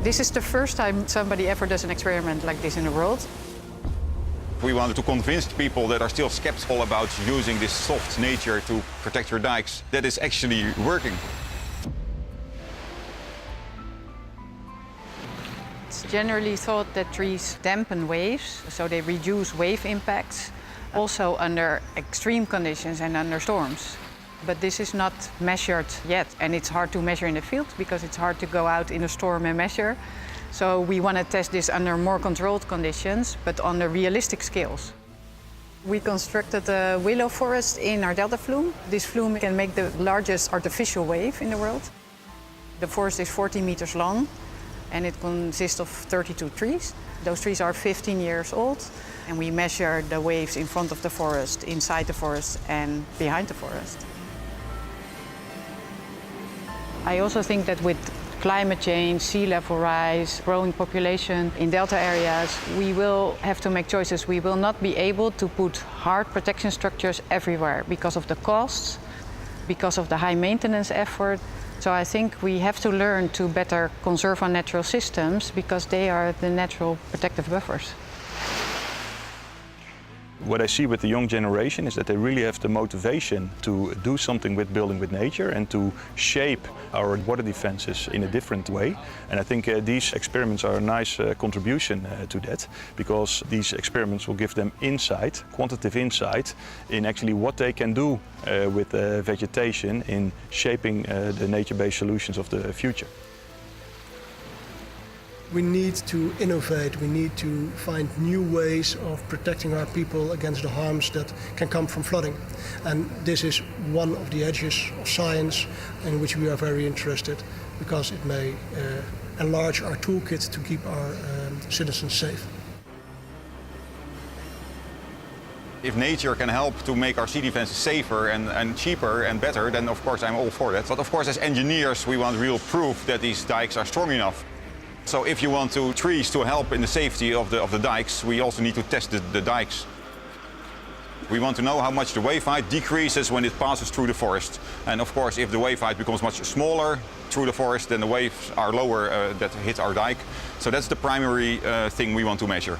This is the first time somebody ever does an experiment like this in the world. We wanted to convince people that are still skeptical about using this soft nature to protect your dikes that it's actually working. It's generally thought that trees dampen waves, so they reduce wave impacts, also under extreme conditions and under storms. But this is not measured yet, and it's hard to measure in the field because it's hard to go out in a storm and measure. So we want to test this under more controlled conditions, but on the realistic scales. We constructed a willow forest in our Delta Flume. This flume can make the largest artificial wave in the world. The forest is 40 meters long, and it consists of 32 trees. Those trees are 15 years old, and we measure the waves in front of the forest, inside the forest, and behind the forest. I also think that with climate change, sea level rise, growing population in delta areas, we will have to make choices. We will not be able to put hard protection structures everywhere because of the costs, because of the high maintenance effort. So I think we have to learn to better conserve our natural systems because they are the natural protective buffers. What I see with the young generation is that they really have the motivation to do something with building with nature and to shape our water defenses in a different way. And I think these experiments are a nice contribution to that, because these experiments will give them insight, quantitative insight, in actually what they can do with vegetation in shaping the nature-based solutions of the future. We need to innovate, we need to find new ways of protecting our people against the harms that can come from flooding. And this is one of the edges of science in which we are very interested, because it may enlarge our toolkit to keep our citizens safe. If nature can help to make our sea defenses safer and cheaper and better, then of course I'm all for that. But of course as engineers we want real proof that these dikes are strong enough. So if you want trees to help in the safety of the dikes, we also need to test the dikes. We want to know how much the wave height decreases when it passes through the forest. And of course, if the wave height becomes much smaller through the forest, then the waves are lower that hit our dike. So that's the primary thing we want to measure.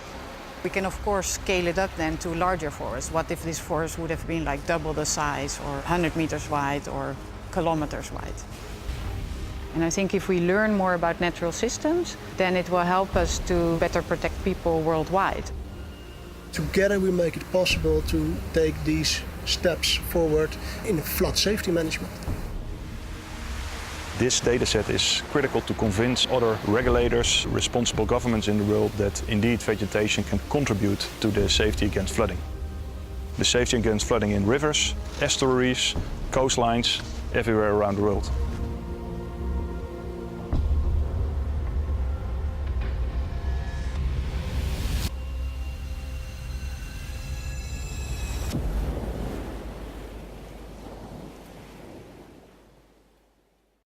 We can of course scale it up then to larger forests. What if this forest would have been like double the size, or 100 meters wide, or kilometers wide? And I think if we learn more about natural systems, then it will help us to better protect people worldwide. Together we make it possible to take these steps forward in flood safety management. This dataset is critical to convince other regulators, responsible governments in the world that indeed vegetation can contribute to the safety against flooding. The safety against flooding in rivers, estuaries, coastlines, everywhere around the world.